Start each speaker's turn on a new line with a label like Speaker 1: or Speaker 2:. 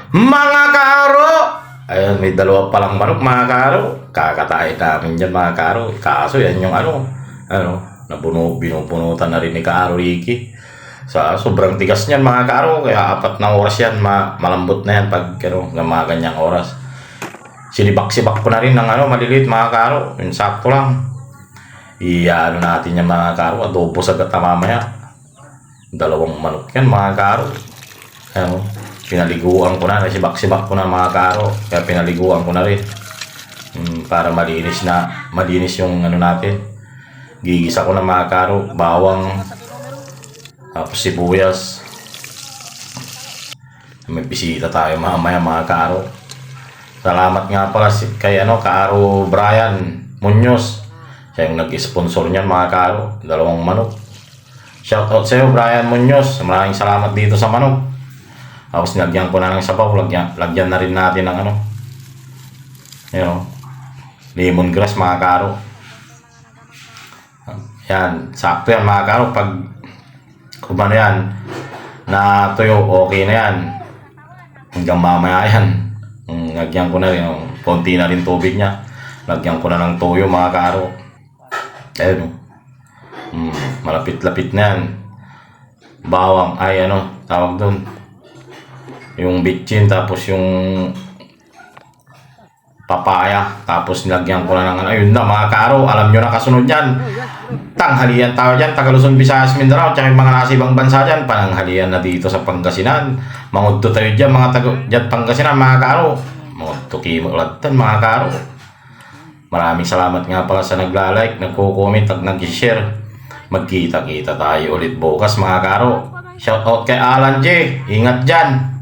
Speaker 1: Mga karo! Ayun, may dalawa palang manok mga karo. Kakatayin namin dyan mga karo. Kaso yan yung binupunutan na rin ni Karo Ricky. Sobrang tigas niyan mga karo. Kaya 4 na oras yan. Malambot na yan pag mga ganyang oras. Sinibak-sibak ko na rin ng maliliit mga karo. Yung sakto lang. Natin yan mga karo. Adobo sa gata mamaya. 2 manok yan mga karo. Pinaliguan ko na, nasibak-sibak ko na mga karo. Kaya pinaliguan ko na rin. Para malinis yung natin. Gigisa ko na mga karo. Bawang. Tapos sibuyas. May bisita tayo mamaya mga karo. Salamat nga pala kay Karo Brian Munoz. Siya yung nag-sponsor niyan mga karo. 2 manok. Shoutout sa iyo Brian Munoz. Maraming salamat dito sa manok. Tapos nilagyan ko na ng sabaw. Lagyan na rin natin ng lemongrass mga karo. Yan, sakto yan mga karo. Pag yan na tuyo, okay na yan. Hanggang mamaya yan. Lagyan ko na rin, konti na rin tubig niya. Lagyan ko na ng tuyo mga karo. Ayun, malapit-lapit na yan. Bawang, tawag doon. Yung bitchin, tapos yung papaya, tapos nilagyan ko na ng ayun na mga karo, alam nyo na kasunod yan. Tanghalian tayo dyan, Tagaluzon, Visayas, Mindanao, tsaka yung mga nasa ibang bansa dyan, pananghalian na dito sa Pangasinan. Mangudto tayo dyan, mga dyan Pangasinan, mga karo. Mangudto kimulatan, mga karo. Maraming salamat nga pala sa nagla-like, nagko-comment, at nag-share. Magkita-kita tayo ulit bukas, mga karo. Shoutout kay Alan J. Ingat dyan.